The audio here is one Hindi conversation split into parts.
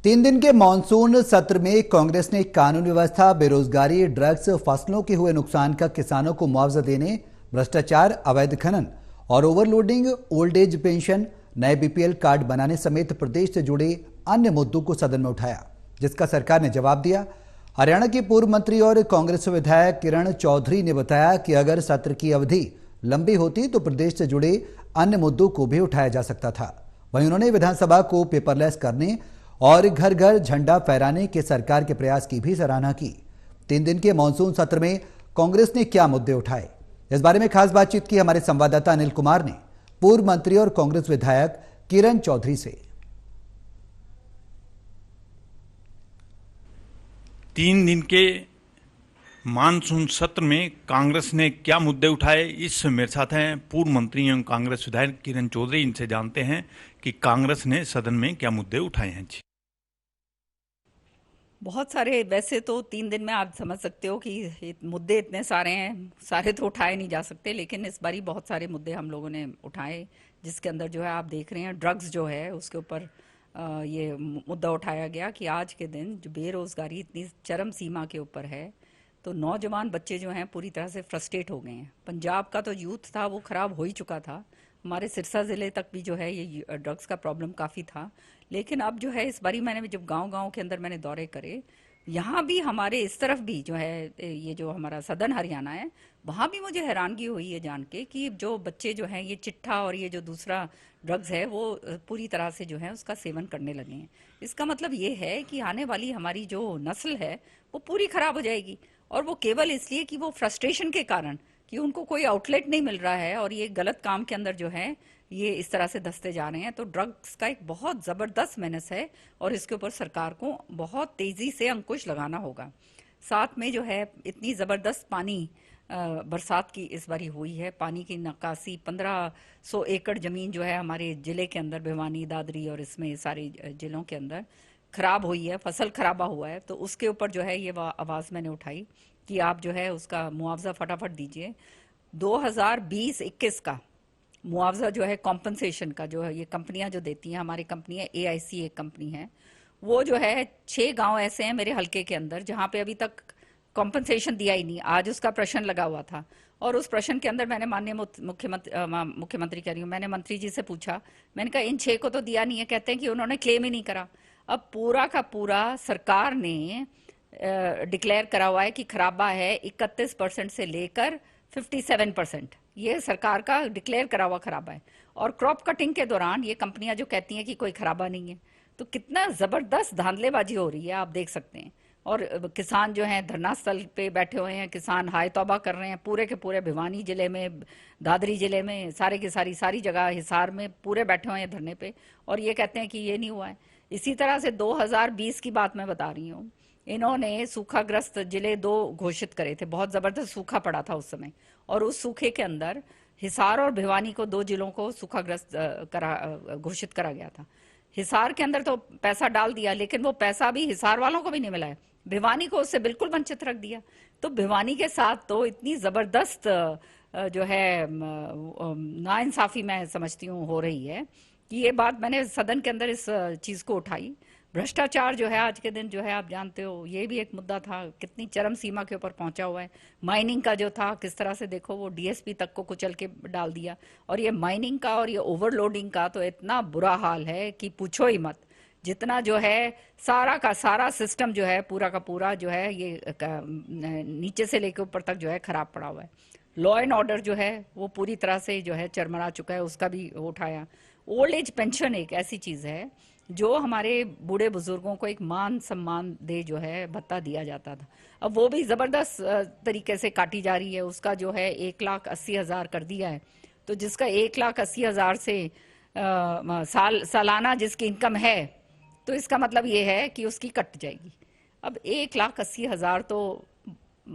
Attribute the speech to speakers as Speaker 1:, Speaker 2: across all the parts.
Speaker 1: तीन दिन के मानसून सत्र में कांग्रेस ने कानून व्यवस्था, बेरोजगारी, ड्रग्स, फसलों के हुए नुकसान का किसानों को मुआवजा देने, भ्रष्टाचार, अवैध खनन और ओवरलोडिंग, ओल्ड एज पेंशन, नए बीपीएल कार्ड बनाने समेत प्रदेश से जुड़े अन्य मुद्दों को सदन में उठाया, जिसका सरकार ने जवाब दिया। हरियाणा की पूर्व मंत्री और कांग्रेस विधायक किरण चौधरी ने बताया कि अगर सत्र की अवधि लंबी होती तो प्रदेश से जुड़े अन्य मुद्दों को भी उठाया जा सकता था। वहीं उन्होंने विधानसभा को पेपरलेस करने और घर घर झंडा फहराने के सरकार के प्रयास की भी सराहना की। 3 दिन के मानसून सत्र में कांग्रेस ने क्या मुद्दे उठाए, इस बारे में खास बातचीत की हमारे संवाददाता अनिल कुमार ने पूर्व मंत्री और कांग्रेस विधायक किरण चौधरी से।
Speaker 2: 3 दिन के मानसून सत्र में कांग्रेस ने क्या मुद्दे उठाए, इस मेरे साथ हैं पूर्व मंत्री एवं कांग्रेस विधायक किरण चौधरी। इनसे जानते हैं कि कांग्रेस ने सदन में क्या मुद्दे उठाए हैं। जी,
Speaker 3: बहुत सारे। वैसे तो 3 दिन में आप समझ सकते हो कि मुद्दे इतने सारे हैं, सारे तो उठाए नहीं जा सकते, लेकिन इस बारी बहुत सारे मुद्दे हम लोगों ने उठाए, जिसके अंदर जो है आप देख रहे हैं ड्रग्स जो है उसके ऊपर ये मुद्दा उठाया गया कि आज के दिन जो बेरोजगारी इतनी चरम सीमा के ऊपर है, तो नौजवान बच्चे जो हैं पूरी तरह से फ्रस्ट्रेट हो गए हैं। पंजाब का तो यूथ था वो खराब हो ही चुका था, हमारे सिरसा ज़िले तक भी जो है ये ड्रग्स का प्रॉब्लम काफ़ी था। लेकिन अब जो है इस बारी मैंने जब गांव-गांव के अंदर मैंने दौरे करे, यहाँ भी हमारे इस तरफ भी जो है ये जो हमारा सदर्न हरियाणा है, वहाँ भी मुझे हैरानगी हुई है जान के कि जो बच्चे जो हैं ये चिट्ठा और ये जो दूसरा ड्रग्स है वो पूरी तरह से जो है उसका सेवन करने लगे हैं। इसका मतलब ये है कि आने वाली हमारी जो नस्ल है वो पूरी खराब हो जाएगी, और वो केवल इसलिए कि वो फ्रस्ट्रेशन के कारण कि उनको कोई आउटलेट नहीं मिल रहा है और ये गलत काम के अंदर जो है ये इस तरह से धंसते जा रहे हैं। तो ड्रग्स का एक बहुत ज़बरदस्त मेनस है और इसके ऊपर सरकार को बहुत तेज़ी से अंकुश लगाना होगा। साथ में जो है इतनी ज़बरदस्त पानी बरसात की इस बारी हुई है, पानी की निकासी 1500 एकड़ ज़मीन जो है हमारे ज़िले के अंदर, भिवानी, दादरी और इसमें सारे ज़िलों के अंदर खराब हुई है, फसल खराबा हुआ है। तो उसके ऊपर जो है ये आवाज़ मैंने उठाई कि आप जो है उसका मुआवजा फटाफट दीजिए। 2020-21 का मुआवजा जो है कॉम्पनसेशन का जो है ये कंपनियां जो देती हैं, हमारी कंपनी है AIC एक कंपनी है, वो जो है 6 गांव ऐसे हैं मेरे हल्के के अंदर जहां पे अभी तक कॉम्पनसेशन दिया ही नहीं। आज उसका प्रश्न लगा हुआ था और उस प्रश्न के अंदर मैंने माननीय मुख्यमंत्री कह रही हूँ, मैंने मंत्री जी से पूछा, मैंने कहा इन 6 को तो दिया नहीं है, कहते हैं कि उन्होंने क्लेम ही नहीं करा। अब पूरा का पूरा सरकार ने डिक्लेयर करा हुआ है कि खराबा है 31% से लेकर 57%, ये सरकार का डिक्लेयर करा हुआ खराबा है। और क्रॉप कटिंग के दौरान ये कंपनियां जो कहती हैं कि कोई खराबा नहीं है, तो कितना ज़बरदस्त धांधलेबाजी हो रही है आप देख सकते हैं। और किसान जो हैं धरना स्थल पे बैठे हुए हैं, किसान हाय तौबा कर रहे हैं पूरे के पूरे भिवानी जिले में, दादरी जिले में, सारे की सारी जगह, हिसार में पूरे बैठे हुए हैं धरने पे, और ये कहते हैं कि ये नहीं हुआ है। इसी तरह से 2020 की बात मैं बता रही हूँ, इन्होंने सूखाग्रस्त जिले 2 घोषित करे थे, बहुत ज़बरदस्त सूखा पड़ा था उस समय, और उस सूखे के अंदर हिसार और भिवानी को 2 जिलों को सूखाग्रस्त घोषित करा गया था। हिसार के अंदर तो पैसा डाल दिया, लेकिन वो पैसा भी हिसार वालों को भी नहीं मिला है, भिवानी को उससे बिल्कुल वंचित रख दिया। तो भिवानी के साथ तो इतनी ज़बरदस्त जो है नाइंसाफ़ी मैं समझती हूँ हो रही है कि ये बात मैंने सदन के अंदर इस चीज़ को उठाई। भ्रष्टाचार जो है आज के दिन जो है आप जानते हो ये भी एक मुद्दा था, कितनी चरम सीमा के ऊपर पहुंचा हुआ है। माइनिंग का जो था किस तरह से देखो वो DSP तक को कुचल के डाल दिया, और ये माइनिंग का और ये ओवरलोडिंग का तो इतना बुरा हाल है कि पूछो ही मत। जितना जो है सारा का सारा सिस्टम जो है पूरा का पूरा जो है ये नीचे से लेकर ऊपर तक जो है खराब पड़ा हुआ है। लॉ एंड ऑर्डर जो है वो पूरी तरह से जो है चरमरा चुका है, उसका भी उठाया। ओल्ड एज पेंशन एक ऐसी चीज़ है जो हमारे बूढ़े बुजुर्गों को एक मान सम्मान दे जो है भत्ता दिया जाता था, अब वो भी ज़बरदस्त तरीके से काटी जा रही है। उसका जो है 1,80,000 कर दिया है, तो जिसका 1,80,000 से सालाना जिसकी इनकम है, तो इसका मतलब ये है कि उसकी कट जाएगी। अब 1,80,000 तो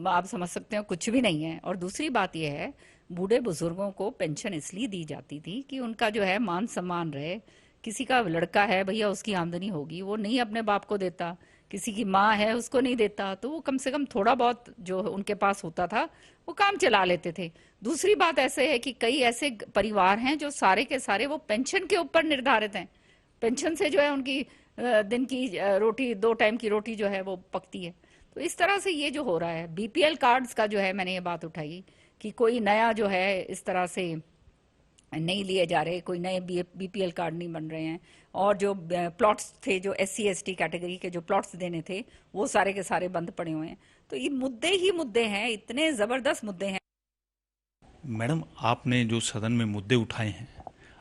Speaker 3: आप समझ सकते हो कुछ भी नहीं है। और दूसरी बात यह है, बूढ़े बुजुर्गों को पेंशन इसलिए दी जाती थी कि उनका जो है मान सम्मान रहे। किसी का लड़का है भैया, उसकी आमदनी होगी, वो नहीं अपने बाप को देता, किसी की माँ है उसको नहीं देता, तो वो कम से कम थोड़ा बहुत जो उनके पास होता था वो काम चला लेते थे। दूसरी बात ऐसे है कि कई ऐसे परिवार हैं जो सारे के सारे वो पेंशन के ऊपर निर्धारित हैं, पेंशन से जो है उनकी दिन की रोटी, 2 टाइम की रोटी जो है वो पकती है। तो इस तरह से ये जो हो रहा है, बीपीएल कार्ड्स का जो है, मैंने ये बात उठाई कि कोई नया जो है इस तरह से नहीं लिए जा रहे, कोई नए बीपीएल कार्ड नहीं बन रहे हैं, और जो प्लॉट्स थे, जो एससी एसटी कैटेगरी के जो प्लॉट्स देने थे, वो सारे के सारे बंद पड़े हुए हैं। तो ये मुद्दे ही मुद्दे हैं, इतने जबरदस्त मुद्दे हैं।
Speaker 2: मैडम, आपने जो सदन में मुद्दे उठाए हैं,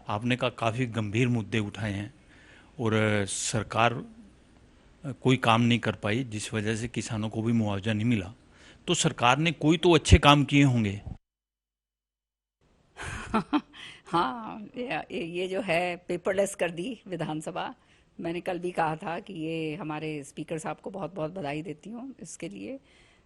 Speaker 2: आपने कहा काफ़ी गंभीर मुद्दे उठाए हैं और सरकार कोई काम नहीं कर पाई जिस वजह से किसानों को भी मुआवजा नहीं मिला। तो सरकार ने कोई तो अच्छे काम किए होंगे।
Speaker 3: हाँ, ये जो है पेपरलेस कर दी विधानसभा। मैंने कल भी कहा था कि ये हमारे स्पीकर साहब को बहुत बहुत बधाई देती हूँ इसके लिए।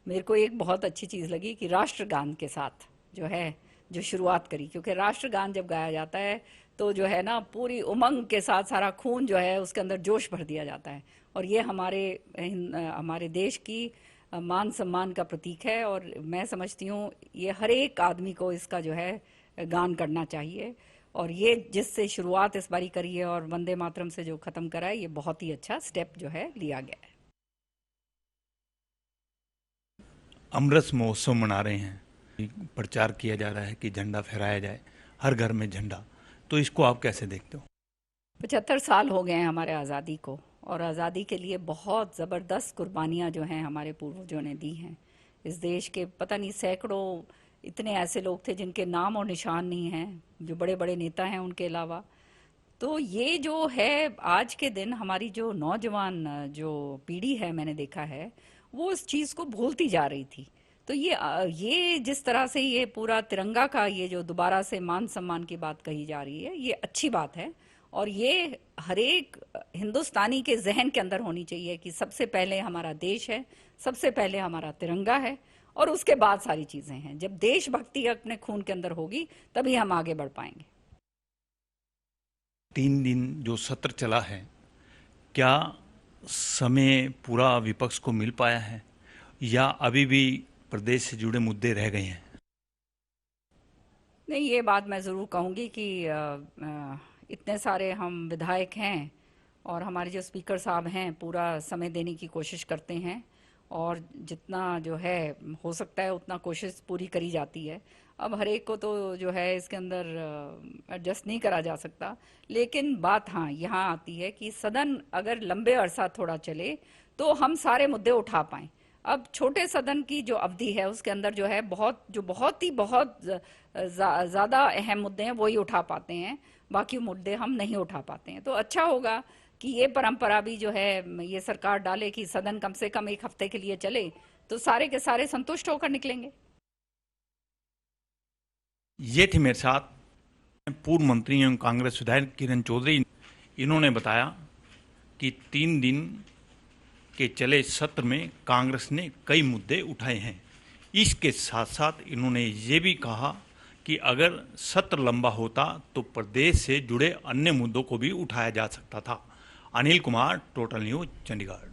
Speaker 3: मेरे को एक बहुत अच्छी चीज़ लगी कि राष्ट्रगान के साथ जो है, जो शुरुआत करी, क्योंकि राष्ट्रगान जब गाया जाता है तो जो है ना, पूरी उमंग के साथ सारा खून जो है उसके अंदर जोश भर दिया जाता है, और ये हमारे देश की मान सम्मान का प्रतीक है। और मैं समझती हूँ ये हर एक आदमी को इसका जो है गान करना चाहिए। और ये जिससे शुरुआत इस बारी करी है और वंदे मातरम से जो खत्म करा है, ये बहुत ही अच्छा स्टेप जो है लिया गया है।
Speaker 2: अमृत महोत्सव मना रहे हैं, प्रचार किया जा रहा है कि झंडा फहराया जाए, हर घर में झंडा, तो इसको आप कैसे देखते हो?
Speaker 3: 75 साल हो गए हैं हमारे आज़ादी को, और आज़ादी के लिए बहुत ज़बरदस्त कुर्बानियाँ जो हैं हमारे पूर्वजों ने दी हैं। इस देश के पता नहीं सैकड़ों इतने ऐसे लोग थे जिनके नाम और निशान नहीं हैं, जो बड़े बड़े नेता हैं उनके अलावा। तो ये जो है आज के दिन, हमारी जो नौजवान जो पीढ़ी है, मैंने देखा है वो इस चीज़ को भूलती जा रही थी। तो ये जिस तरह से ये पूरा तिरंगा का ये जो दोबारा से मान सम्मान की बात कही जा रही है, ये अच्छी बात है। और ये हर एक हिंदुस्तानी के जहन के अंदर होनी चाहिए कि सबसे पहले हमारा देश है, सबसे पहले हमारा तिरंगा है, और उसके बाद सारी चीजें हैं। जब देशभक्ति अपने खून के अंदर होगी तभी हम आगे बढ़ पाएंगे।
Speaker 2: 3 दिन जो सत्र चला है, क्या समय पूरा विपक्ष को मिल पाया है या अभी भी प्रदेश से जुड़े मुद्दे रह गए हैं?
Speaker 3: नहीं, ये बात मैं ज़रूर कहूँगी कि इतने सारे हम विधायक हैं और हमारे जो स्पीकर साहब हैं पूरा समय देने की कोशिश करते हैं, और जितना जो है हो सकता है उतना कोशिश पूरी करी जाती है। अब हर एक को तो जो है इसके अंदर एडजस्ट नहीं करा जा सकता, लेकिन बात हाँ यहाँ आती है कि सदन अगर लंबे अरसा थोड़ा चले तो हम सारे मुद्दे उठा पाएं। अब छोटे सदन की जो अवधि है उसके अंदर जो है बहुत ही ज़्यादा अहम मुद्दे हैं वही उठा पाते हैं, बाकी मुद्दे हम नहीं उठा पाते हैं। तो अच्छा होगा कि ये परंपरा भी जो है ये सरकार डाले कि सदन कम से कम 1 हफ्ते के लिए चले, तो सारे के सारे संतुष्ट होकर निकलेंगे।
Speaker 2: ये थे मेरे साथ पूर्व मंत्री एवं कांग्रेस विधायक किरण चौधरी। इन्होंने बताया कि 3 दिन के चले सत्र में कांग्रेस ने कई मुद्दे उठाए हैं। इसके साथ साथ इन्होंने ये भी कहा कि अगर सत्र लंबा होता तो प्रदेश से जुड़े अन्य मुद्दों को भी उठाया जा सकता था। Anil Kumar, total news, Chandigarh.